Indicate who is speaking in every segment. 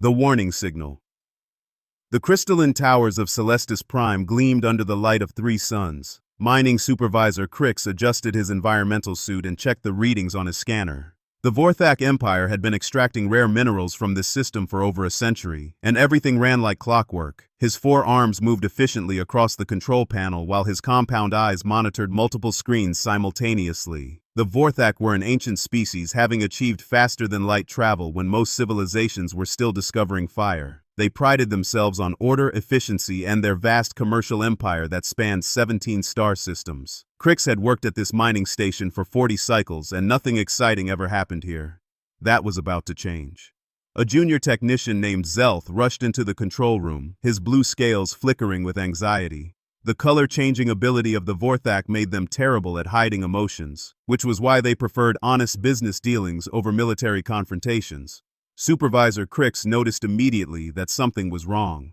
Speaker 1: The warning signal. The crystalline towers of Celestis Prime gleamed under the light of three suns. Mining supervisor Crix adjusted his environmental suit and checked the readings on his scanner. The Vorthak Empire had been extracting rare minerals from this system for over a century, and everything ran like clockwork. His four arms moved efficiently across the control panel while his compound eyes monitored multiple screens simultaneously. The Vorthak were an ancient species, having achieved faster-than-light travel when most civilizations were still discovering fire. They prided themselves on order, efficiency, and their vast commercial empire that spanned 17 star systems. Crix had worked at this mining station for 40 cycles, and nothing exciting ever happened here. That was about to change. A junior technician named Zelth rushed into the control room, his blue scales flickering with anxiety. The color-changing ability of the Vorthak made them terrible at hiding emotions, which was why they preferred honest business dealings over military confrontations. Supervisor Crix noticed immediately that something was wrong.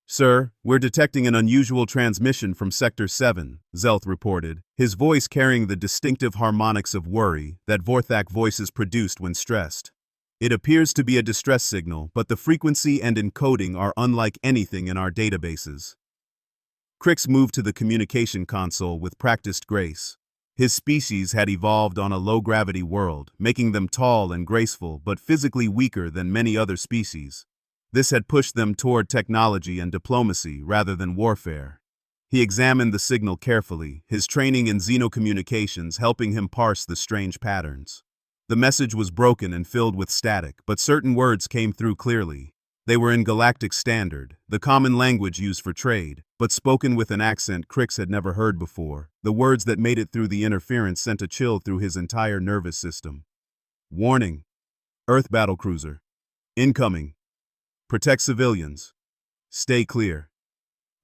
Speaker 1: "Sir, we're detecting an unusual transmission from Sector 7, Zelth reported, his voice carrying the distinctive harmonics of worry that Vorthak voices produced when stressed. "It appears to be a distress signal, but the frequency and encoding are unlike anything in our databases." Crix moved to the communication console with practiced grace. His species had evolved on a low-gravity world, making them tall and graceful but physically weaker than many other species. This had pushed them toward technology and diplomacy rather than warfare. He examined the signal carefully, his training in xenocommunications helping him parse the strange patterns. The message was broken and filled with static, but certain words came through clearly. They were in Galactic Standard, the common language used for trade, but spoken with an accent Crix had never heard before. The words that made it through the interference sent a chill through his entire nervous system. "Warning. Earth battlecruiser. Incoming. Protect civilians. Stay clear."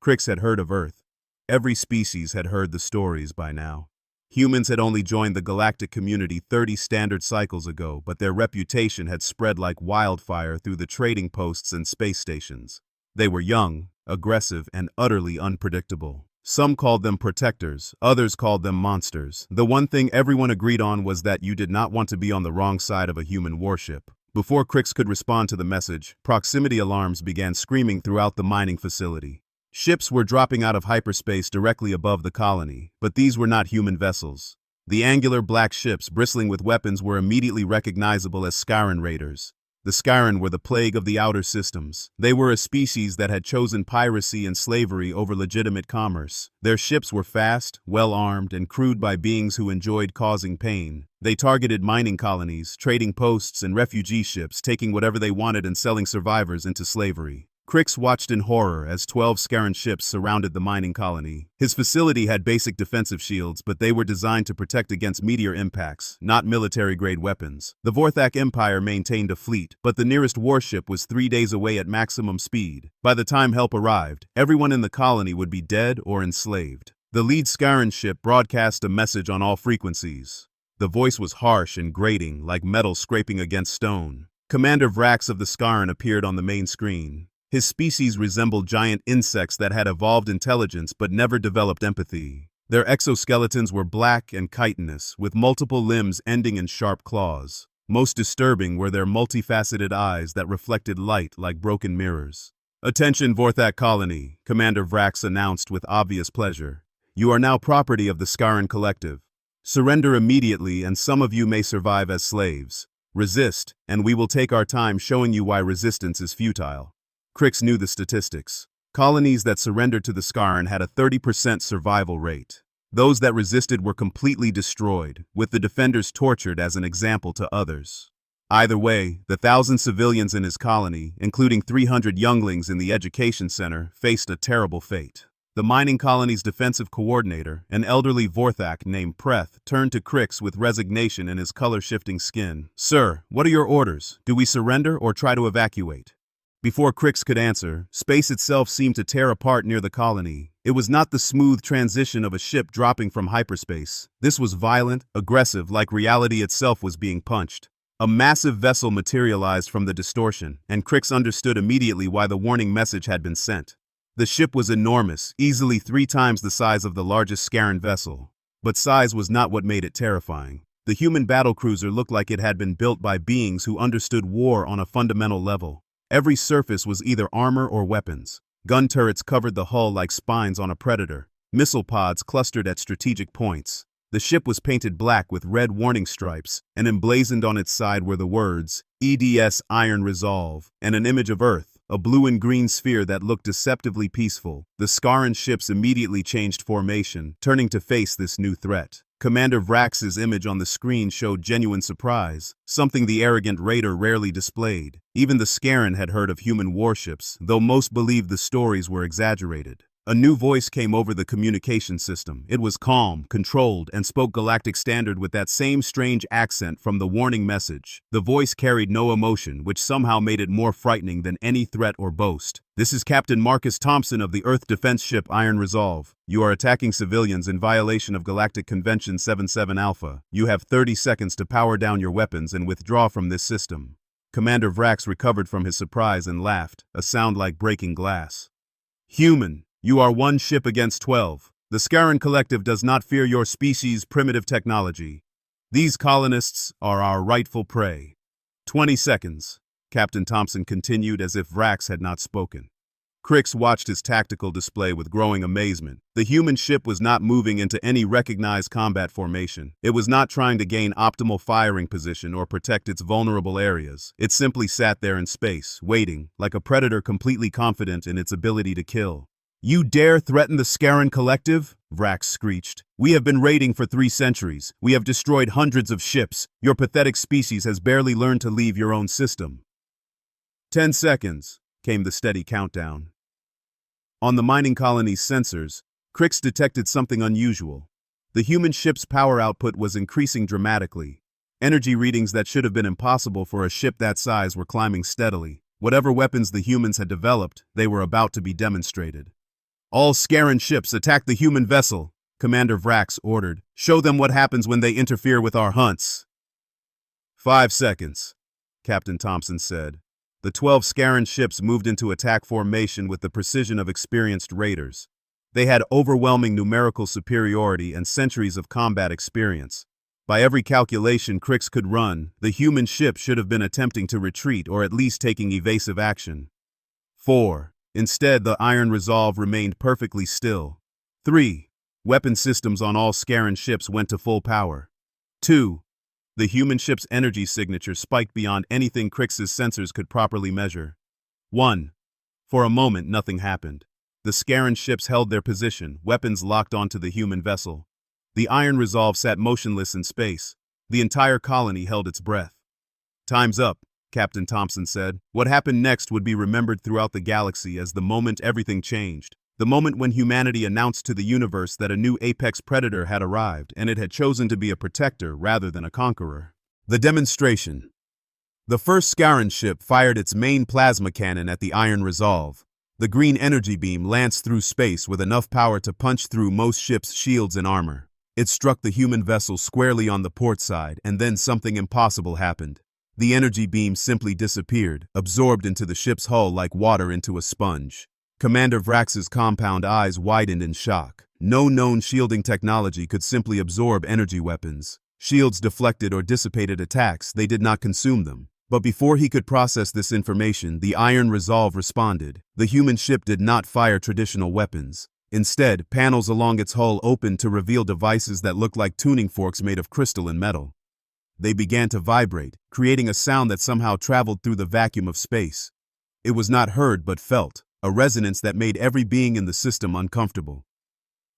Speaker 1: Crix had heard of Earth. Every species had heard the stories by now. Humans had only joined the galactic community 30 standard cycles ago, but their reputation had spread like wildfire through the trading posts and space stations. They were young, aggressive, and utterly unpredictable. Some called them protectors, others called them monsters. The one thing everyone agreed on was that you did not want to be on the wrong side of a human warship. Before Crix could respond to the message, proximity alarms began screaming throughout the mining facility. Ships were dropping out of hyperspace directly above the colony, but these were not human vessels. The angular black ships bristling with weapons were immediately recognizable as Skyran raiders. The Skyran were the plague of the outer systems. They were a species that had chosen piracy and slavery over legitimate commerce. Their ships were fast, well-armed, and crewed by beings who enjoyed causing pain. They targeted mining colonies, trading posts, and refugee ships, taking whatever they wanted and selling survivors into slavery. Crix watched in horror as 12 Scaran ships surrounded the mining colony. His facility had basic defensive shields, but they were designed to protect against meteor impacts, not military-grade weapons. The Vorthak Empire maintained a fleet, but the nearest warship was 3 days away at maximum speed. By the time help arrived, everyone in the colony would be dead or enslaved. The lead Scaran ship broadcast a message on all frequencies. The voice was harsh and grating, like metal scraping against stone. Commander Vrax of the Scaran appeared on the main screen. His species resembled giant insects that had evolved intelligence but never developed empathy. Their exoskeletons were black and chitinous, with multiple limbs ending in sharp claws. Most disturbing were their multifaceted eyes that reflected light like broken mirrors. "Attention, Vorthak Colony," Commander Vrax announced with obvious pleasure. "You are now property of the Scaran Collective. Surrender immediately and some of you may survive as slaves. Resist, and we will take our time showing you why resistance is futile." Crix knew the statistics. Colonies that surrendered to the Scaran had a 30% survival rate. Those that resisted were completely destroyed, with the defenders tortured as an example to others. Either way, the 1,000 civilians in his colony, including 300 younglings in the education center, faced a terrible fate. The mining colony's defensive coordinator, an elderly Vorthak named Preth, turned to Crix with resignation in his color-shifting skin. "Sir, what are your orders? Do we surrender or try to evacuate?" Before Crix could answer, space itself seemed to tear apart near the colony. It was not the smooth transition of a ship dropping from hyperspace. This was violent, aggressive, like reality itself was being punched. A massive vessel materialized from the distortion, and Crix understood immediately why the warning message had been sent. The ship was enormous, easily 3 times the size of the largest Scaran vessel. But size was not what made it terrifying. The human battlecruiser looked like it had been built by beings who understood war on a fundamental level. Every surface was either armor or weapons. Gun turrets covered the hull like spines on a predator. Missile pods clustered at strategic points. The ship was painted black with red warning stripes, and emblazoned on its side were the words, EDS Iron Resolve, and an image of Earth, a blue and green sphere that looked deceptively peaceful. The Scaran ships immediately changed formation, turning to face this new threat. Commander Vrax's image on the screen showed genuine surprise, something the arrogant raider rarely displayed. Even the Scaran had heard of human warships, though most believed the stories were exaggerated. A new voice came over the communication system. It was calm, controlled, and spoke Galactic Standard with that same strange accent from the warning message. The voice carried no emotion, which somehow made it more frightening than any threat or boast. "This is Captain Marcus Thompson of the Earth Defense Ship Iron Resolve. You are attacking civilians in violation of Galactic Convention 77 Alpha. You have 30 seconds to power down your weapons and withdraw from this system." Commander Vrax recovered from his surprise and laughed, a sound like breaking glass. "Human. You are one ship against 12. The Scaran Collective does not fear your species' primitive technology. These colonists are our rightful prey." 20 seconds, Captain Thompson continued as if Vrax had not spoken. Crix watched his tactical display with growing amazement. The human ship was not moving into any recognized combat formation. It was not trying to gain optimal firing position or protect its vulnerable areas. It simply sat there in space, waiting, like a predator completely confident in its ability to kill. "You dare threaten the Scaran Collective?" Vrax screeched. "We have been raiding for 3 centuries. We have destroyed hundreds of ships. Your pathetic species has barely learned to leave your own system." 10 seconds, came the steady countdown. On the mining colony's sensors, Crix detected something unusual. The human ship's power output was increasing dramatically. Energy readings that should have been impossible for a ship that size were climbing steadily. Whatever weapons the humans had developed, they were about to be demonstrated. "All Scaran ships attack the human vessel," Commander Vrax ordered. "Show them what happens when they interfere with our hunts." 5 seconds, Captain Thompson said. The 12 Scaran ships moved into attack formation with the precision of experienced raiders. They had overwhelming numerical superiority and centuries of combat experience. By every calculation Crix could run, the human ship should have been attempting to retreat or at least taking evasive action. 4. Instead, the Iron Resolve remained perfectly still. 3. Weapon systems on all Scaran ships went to full power. 2. The human ship's energy signature spiked beyond anything Crix's sensors could properly measure. 1. For a moment, nothing happened. The Scaran ships held their position, weapons locked onto the human vessel. The Iron Resolve sat motionless in space. The entire colony held its breath. "Time's up," Captain Thompson said. What happened next would be remembered throughout the galaxy as the moment everything changed. The moment when humanity announced to the universe that a new apex predator had arrived, and it had chosen to be a protector rather than a conqueror. The demonstration. The first Scaran ship fired its main plasma cannon at the Iron Resolve. The green energy beam lanced through space with enough power to punch through most ships' shields and armor. It struck the human vessel squarely on the port side, and then something impossible happened. The energy beam simply disappeared, absorbed into the ship's hull like water into a sponge. Commander Vrax's compound eyes widened in shock. No known shielding technology could simply absorb energy weapons. Shields deflected or dissipated attacks, they did not consume them. But before he could process this information, the Iron Resolve responded. The human ship did not fire traditional weapons. Instead, panels along its hull opened to reveal devices that looked like tuning forks made of crystal and metal. They began to vibrate, creating a sound that somehow traveled through the vacuum of space. It was not heard but felt, a resonance that made every being in the system uncomfortable.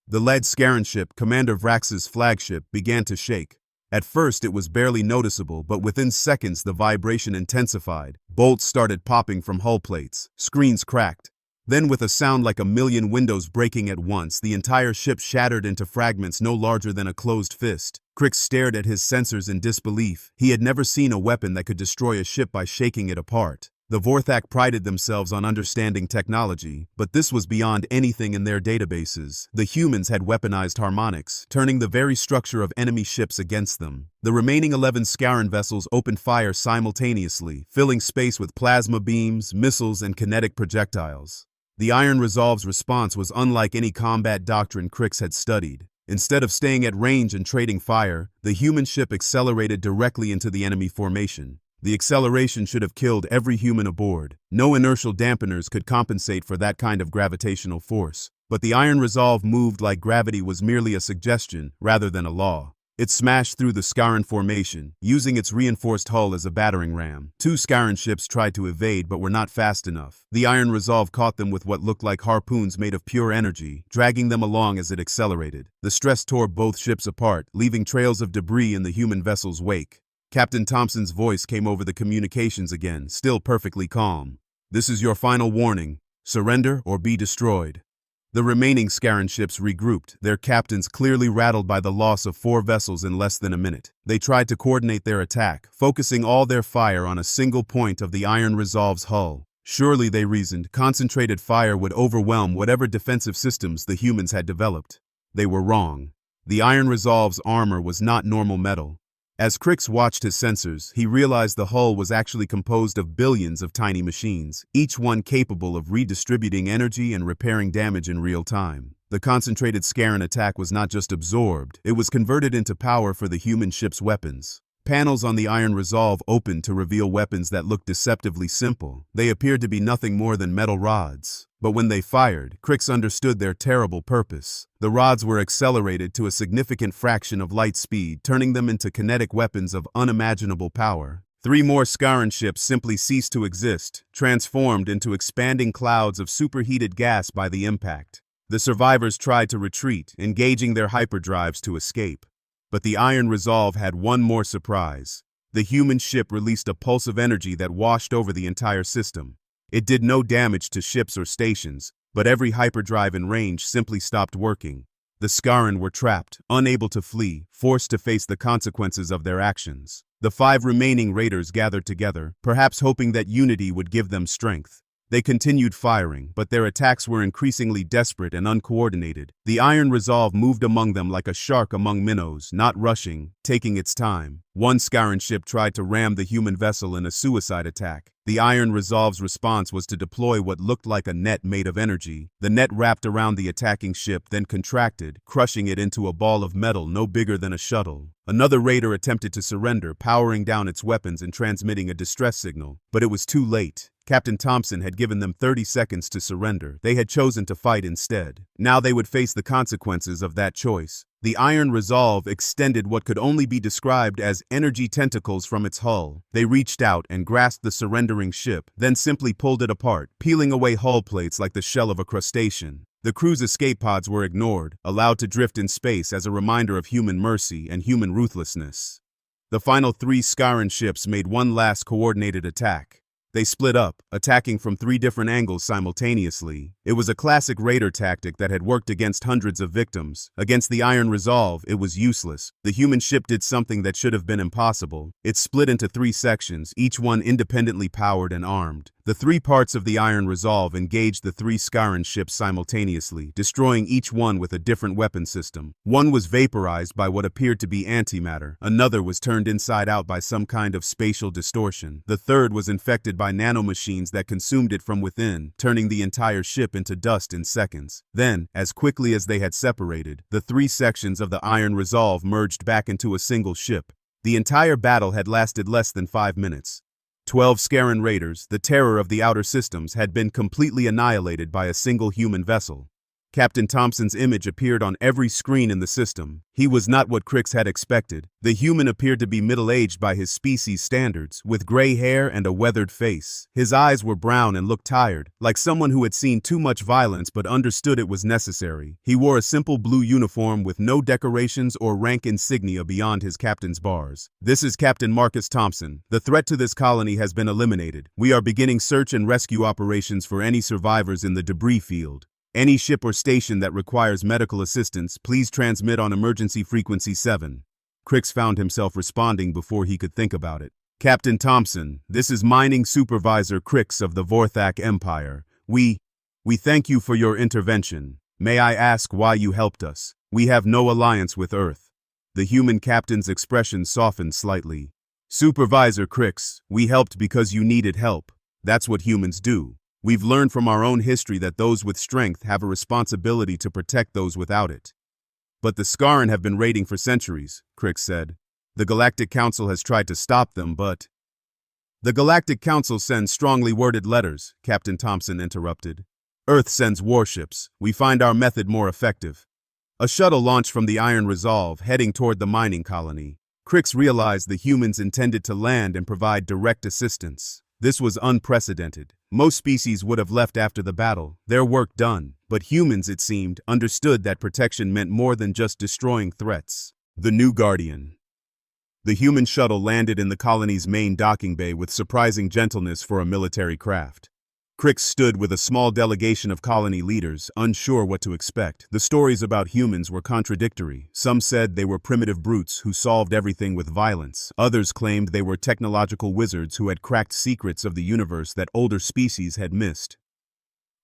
Speaker 1: The lead Scaran ship, Commander Vrax's flagship, began to shake. At first it was barely noticeable, but within seconds the vibration intensified. Bolts started popping from hull plates. Screens cracked. Then with a sound like a million windows breaking at once, the entire ship shattered into fragments no larger than a closed fist. Crix stared at his sensors in disbelief. He had never seen a weapon that could destroy a ship by shaking it apart. The Vorthak prided themselves on understanding technology, but this was beyond anything in their databases. The humans had weaponized harmonics, turning the very structure of enemy ships against them. The remaining 11 Scaran vessels opened fire simultaneously, filling space with plasma beams, missiles, and kinetic projectiles. The Iron Resolve's response was unlike any combat doctrine Crix had studied. Instead of staying at range and trading fire, the human ship accelerated directly into the enemy formation. The acceleration should have killed every human aboard. No inertial dampeners could compensate for that kind of gravitational force. But the iron resolve moved like gravity was merely a suggestion rather than a law. It smashed through the Scarran formation, using its reinforced hull as a battering ram. Two Scarran ships tried to evade but were not fast enough. The iron resolve caught them with what looked like harpoons made of pure energy, dragging them along as it accelerated. The stress tore both ships apart, leaving trails of debris in the human vessel's wake. Captain Thompson's voice came over the communications again, still perfectly calm. "This is your final warning. Surrender or be destroyed." The remaining Scarran ships regrouped, their captains clearly rattled by the loss of 4 vessels in less than a minute. They tried to coordinate their attack, focusing all their fire on a single point of the iron resolve's hull. Surely, they reasoned, concentrated fire would overwhelm whatever defensive systems the humans had developed. They were wrong. The iron resolve's armor was not normal metal. As Crix watched his sensors, he realized the hull was actually composed of billions of tiny machines, each one capable of redistributing energy and repairing damage in real time. The concentrated Scarran attack was not just absorbed, it was converted into power for the human ship's weapons. Panels on the iron resolve opened to reveal weapons that looked deceptively simple. They appeared to be nothing more than metal rods. But when they fired, Crix understood their terrible purpose. The rods were accelerated to a significant fraction of light speed, turning them into kinetic weapons of unimaginable power. 3 more Scarran ships simply ceased to exist, transformed into expanding clouds of superheated gas by the impact. The survivors tried to retreat, engaging their hyperdrives to escape. But the iron resolve had one more surprise. The human ship released a pulse of energy that washed over the entire system. It did no damage to ships or stations, but every hyperdrive in range simply stopped working. The Scarran were trapped, unable to flee, forced to face the consequences of their actions. The 5 remaining raiders gathered together, perhaps hoping that unity would give them strength. They continued firing, but their attacks were increasingly desperate and uncoordinated. The iron resolve moved among them like a shark among minnows, not rushing, taking its time. One Scarran ship tried to ram the human vessel in a suicide attack. The iron resolve's response was to deploy what looked like a net made of energy. The net wrapped around the attacking ship, then contracted, crushing it into a ball of metal no bigger than a shuttle. Another raider attempted to surrender, powering down its weapons and transmitting a distress signal. But it was too late. Captain Thompson had given them 30 seconds to surrender. They had chosen to fight instead. Now they would face the consequences of that choice. The iron resolve extended what could only be described as energy tentacles from its hull. They reached out and grasped the surrendering ship, then simply pulled it apart, peeling away hull plates like the shell of a crustacean. The crew's escape pods were ignored, allowed to drift in space as a reminder of human mercy and human ruthlessness. The final 3 Scarran ships made one last coordinated attack. They split up, attacking from 3 different angles simultaneously. It was a classic raider tactic that had worked against hundreds of victims. Against the iron resolve, it was useless. The human ship did something that should have been impossible. It split into 3 sections, each one independently powered and armed. The 3 parts of the iron resolve engaged the 3 Scarran ships simultaneously, destroying each one with a different weapon system. One was vaporized by what appeared to be antimatter. Another was turned inside out by some kind of spatial distortion. The third was infected by nanomachines that consumed it from within, turning the entire ship into dust in seconds. Then, as quickly as they had separated, the 3 sections of the iron resolve merged back into a single ship. The entire battle had lasted less than 5 minutes. 12 Scarran raiders, the terror of the outer systems, had been completely annihilated by a single human vessel. Captain Thompson's image appeared on every screen in the system. He was not what Crix had expected. The human appeared to be middle-aged by his species standards, with gray hair and a weathered face. His eyes were brown and looked tired, like someone who had seen too much violence but understood it was necessary. He wore a simple blue uniform with no decorations or rank insignia beyond his captain's bars. "This is Captain Marcus Thompson. The threat to this colony has been eliminated. We are beginning search and rescue operations for any survivors in the debris field. Any ship or station that requires medical assistance, please transmit on emergency frequency 7. Crix found himself responding before he could think about it. "Captain Thompson, this is Mining Supervisor Crix of the Vorthak Empire. We thank you for your intervention. May I ask why you helped us? We have no alliance with Earth." The human captain's expression softened slightly. "Supervisor Crix, we helped because you needed help. That's what humans do. We've learned from our own history that those with strength have a responsibility to protect those without it." "But the Scarran have been raiding for centuries," Crix said. "The Galactic Council has tried to stop them, but..." The Galactic Council sends strongly worded letters, Captain Thompson interrupted. Earth sends warships. We find our method more effective. A shuttle launched from the Iron Resolve, heading toward the mining colony. Crix realized the humans intended to land and provide direct assistance. This was unprecedented. Most species would have left after the battle, their work done, but humans, it seemed, understood that protection meant more than just destroying threats. The New Guardian. The human shuttle landed in the colony's main docking bay with surprising gentleness for a military craft. Crix stood with a small delegation of colony leaders, unsure what to expect. The stories about humans were contradictory. Some said they were primitive brutes who solved everything with violence. Others claimed they were technological wizards who had cracked secrets of the universe that older species had missed.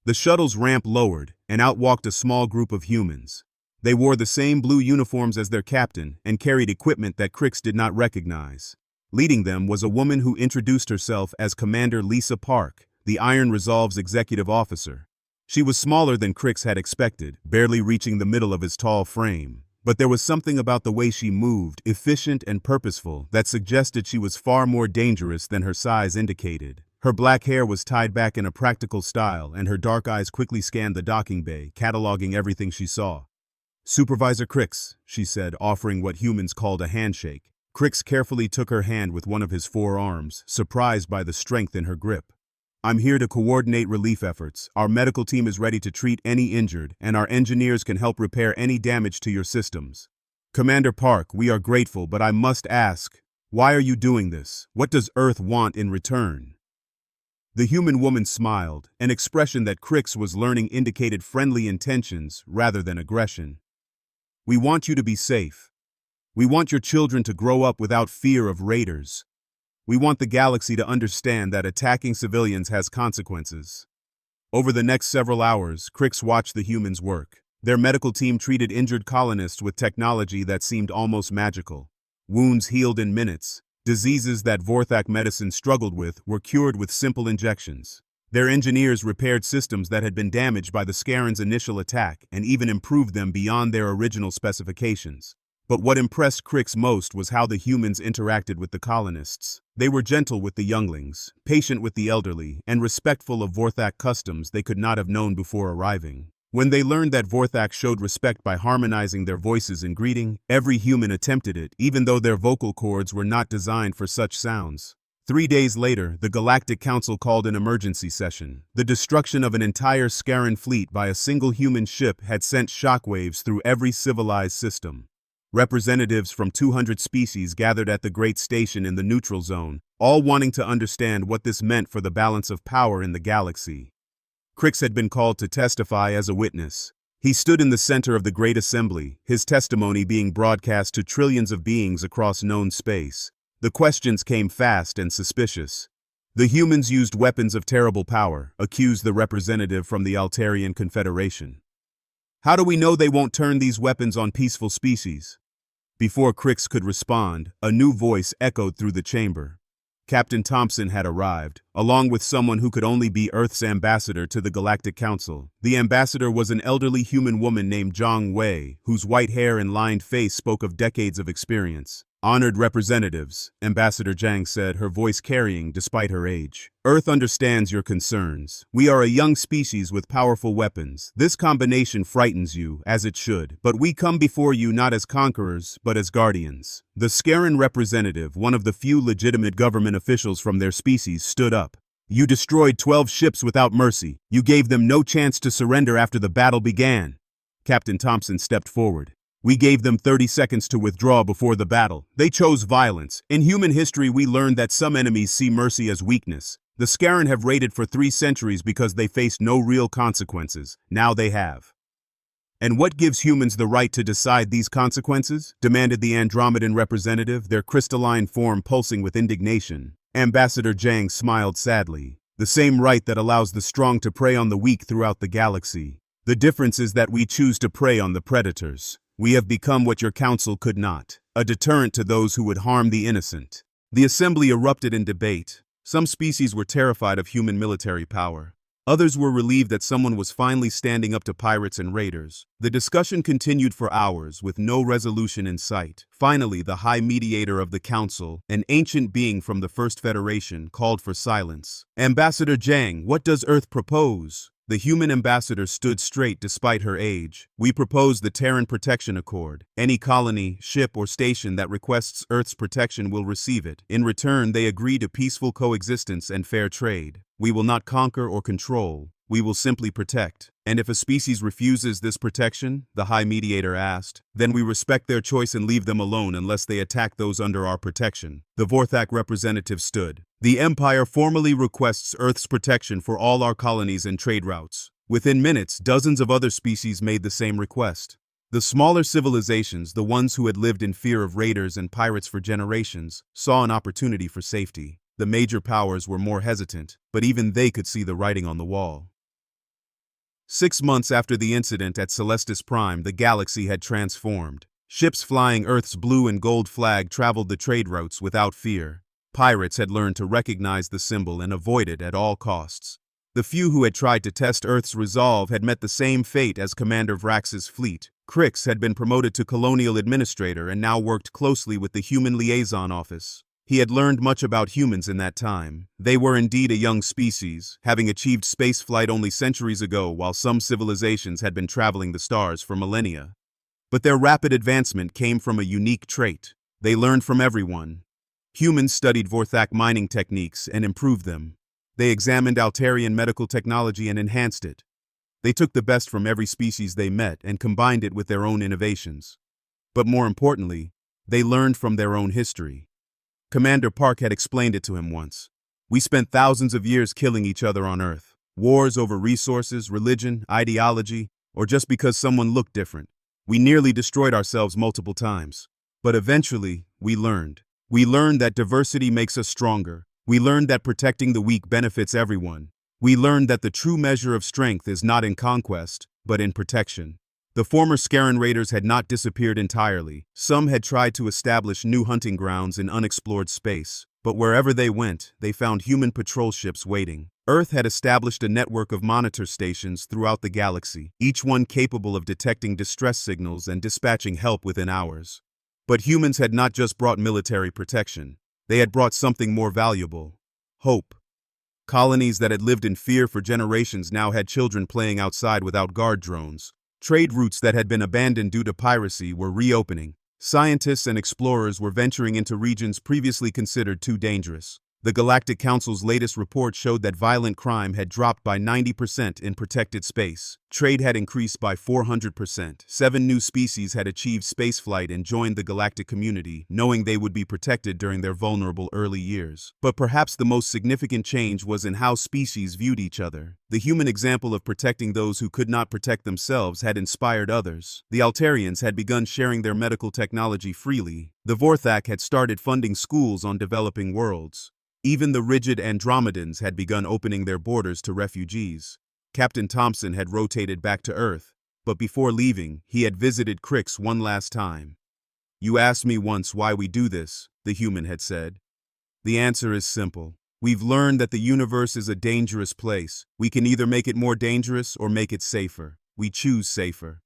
Speaker 1: The shuttle's ramp lowered, and out walked a small group of humans. They wore the same blue uniforms as their captain and carried equipment that Crix did not recognize. Leading them was a woman who introduced herself as Commander Lisa Park, the Iron Resolve's executive officer. She was smaller than Crix had expected, barely reaching the middle of his tall frame. But there was something about the way she moved, efficient and purposeful, that suggested she was far more dangerous than her size indicated. Her black hair was tied back in a practical style, and her dark eyes quickly scanned the docking bay, cataloging everything she saw. "Supervisor Crix," she said, offering what humans called a handshake. Crix carefully took her hand with one of his forearms, surprised by the strength in her grip. "I'm here to coordinate relief efforts. Our medical team is ready to treat any injured, and our engineers can help repair any damage to your systems. Commander Park, we are grateful, but I must ask, why are you doing this? What does Earth want in return?" The human woman smiled, an expression that Crix was learning indicated friendly intentions rather than aggression. "We want you to be safe. We want your children to grow up without fear of raiders. We want the galaxy to understand that attacking civilians has consequences." Over the next several hours, Crix watched the humans work. Their medical team treated injured colonists with technology that seemed almost magical. Wounds healed in minutes. Diseases that Vorthak medicine struggled with were cured with simple injections. Their engineers repaired systems that had been damaged by the Scarran's initial attack and even improved them beyond their original specifications. But what impressed Crix most was how the humans interacted with the colonists. They were gentle with the younglings, patient with the elderly, and respectful of Vorthak customs they could not have known before arriving. When they learned that Vorthak showed respect by harmonizing their voices in greeting, every human attempted it, even though their vocal cords were not designed for such sounds. 3 days later, the Galactic Council called an emergency session. The destruction of an entire Scarran fleet by a single human ship had sent shockwaves through every civilized system. Representatives from 200 species gathered at the Great Station in the neutral zone, all wanting to understand what this meant for the balance of power in the galaxy. Crix had been called to testify as a witness. He stood in the center of the Great Assembly, his testimony being broadcast to trillions of beings across known space. The questions came fast and suspicious. The humans used weapons of terrible power, accused the representative from the Altarian Confederation. "How do we know they won't turn these weapons on peaceful species?" Before Crix could respond, a new voice echoed through the chamber. Captain Thompson had arrived, along with someone who could only be Earth's ambassador to the Galactic Council. The ambassador was an elderly human woman named Zhang Wei, whose white hair and lined face spoke of decades of experience. "Honored representatives," Ambassador Zhang said, her voice carrying despite her age. "Earth understands your concerns. We are a young species with powerful weapons. This combination frightens you, as it should, but we come before you not as conquerors, but as guardians." The Scarran representative, one of the few legitimate government officials from their species, stood up. "You destroyed 12 ships without mercy. You gave them no chance to surrender after the battle began." Captain Thompson stepped forward. "We gave them 30 seconds to withdraw before the battle. They chose violence. In human history, we learned that some enemies see mercy as weakness. The Scarran have raided for 3 centuries because they faced no real consequences. Now they have. "And what gives humans the right to decide these consequences?" demanded the Andromedan representative, their crystalline form pulsing with indignation. Ambassador Zhang smiled sadly. "The same right that allows the strong to prey on the weak throughout the galaxy. The difference is that we choose to prey on the predators. We have become what your council could not, a deterrent to those who would harm the innocent." The assembly erupted in debate. Some species were terrified of human military power. Others were relieved that someone was finally standing up to pirates and raiders. The discussion continued for hours with no resolution in sight. Finally, the High Mediator of the Council, an ancient being from the First Federation, called for silence. "Ambassador Zhang, what does Earth propose?" The human ambassador stood straight despite her age. "We propose the Terran Protection Accord. Any colony, ship, or station that requests Earth's protection will receive it. In return, they agree to peaceful coexistence and fair trade. We will not conquer or control. We will simply protect. And if a species refuses this protection," the High Mediator asked, "then we respect their choice and leave them alone unless they attack those under our protection." The Vorthak representative stood. "The Empire formally requests Earth's protection for all our colonies and trade routes." Within minutes, dozens of other species made the same request. The smaller civilizations, the ones who had lived in fear of raiders and pirates for generations, saw an opportunity for safety. The major powers were more hesitant, but even they could see the writing on the wall. 6 months after the incident at Celestis Prime, the galaxy had transformed. Ships flying Earth's blue and gold flag traveled the trade routes without fear. Pirates had learned to recognize the symbol and avoid it at all costs. The few who had tried to test Earth's resolve had met the same fate as Commander Vrax's fleet. Crix had been promoted to Colonial Administrator and now worked closely with the Human Liaison Office. He had learned much about humans in that time. They were indeed a young species, having achieved spaceflight only centuries ago while some civilizations had been traveling the stars for millennia. But their rapid advancement came from a unique trait. They learned from everyone. Humans studied Vorthak mining techniques and improved them. They examined Altarian medical technology and enhanced it. They took the best from every species they met and combined it with their own innovations. But more importantly, they learned from their own history. Commander Park had explained it to him once. "We spent thousands of years killing each other on Earth. Wars over resources, religion, ideology, or just because someone looked different. We nearly destroyed ourselves multiple times. But eventually, we learned. We learned that diversity makes us stronger. We learned that protecting the weak benefits everyone. We learned that the true measure of strength is not in conquest, but in protection." The former Scaran raiders had not disappeared entirely. Some had tried to establish new hunting grounds in unexplored space, but wherever they went, they found human patrol ships waiting. Earth had established a network of monitor stations throughout the galaxy, each one capable of detecting distress signals and dispatching help within hours. But humans had not just brought military protection. They had brought something more valuable: hope. Colonies that had lived in fear for generations now had children playing outside without guard drones. Trade routes that had been abandoned due to piracy were reopening. Scientists and explorers were venturing into regions previously considered too dangerous. The Galactic Council's latest report showed that violent crime had dropped by 90% in protected space. Trade had increased by 400%. 7 new species had achieved spaceflight and joined the galactic community, knowing they would be protected during their vulnerable early years. But perhaps the most significant change was in how species viewed each other. The human example of protecting those who could not protect themselves had inspired others. The Altarians had begun sharing their medical technology freely. The Vorthak had started funding schools on developing worlds. Even the rigid Andromedans had begun opening their borders to refugees. Captain Thompson had rotated back to Earth, but before leaving, he had visited Crix one last time. "You asked me once why we do this," the human had said. "The answer is simple. We've learned that the universe is a dangerous place. We can either make it more dangerous or make it safer. We choose safer."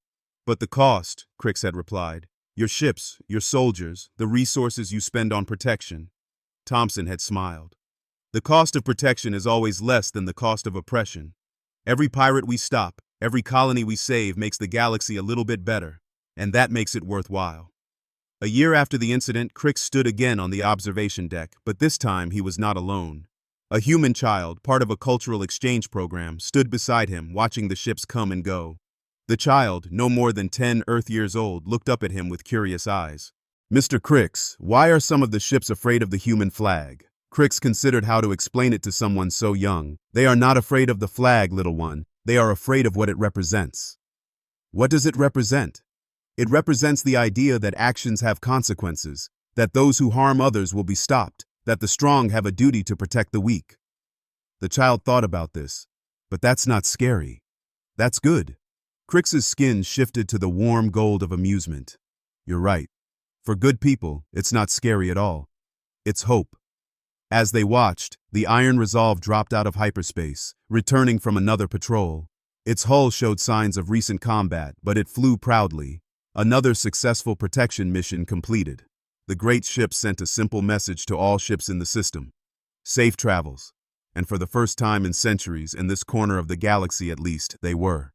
Speaker 1: "But the cost," Crix had replied. "Your ships, your soldiers, the resources you spend on protection." Thompson had smiled. "The cost of protection is always less than the cost of oppression. Every pirate we stop, every colony we save makes the galaxy a little bit better, and that makes it worthwhile." A year after the incident, Crix stood again on the observation deck, but this time he was not alone. A human child, part of a cultural exchange program, stood beside him, watching the ships come and go. The child, no more than 10 Earth years old, looked up at him with curious eyes. "Mr. Crix, why are some of the ships afraid of the human flag?" Crix considered how to explain it to someone so young. "They are not afraid of the flag, little one. They are afraid of what it represents." "What does it represent?" "It represents the idea that actions have consequences, that those who harm others will be stopped, that the strong have a duty to protect the weak." The child thought about this. "But that's not scary. That's good." Crix's skin shifted to the warm gold of amusement. "You're right. For good people, it's not scary at all. It's hope." As they watched, the Iron Resolve dropped out of hyperspace, returning from another patrol. Its hull showed signs of recent combat, but it flew proudly. Another successful protection mission completed. The great ship sent a simple message to all ships in the system. Safe travels. And for the first time in centuries, in this corner of the galaxy at least, they were.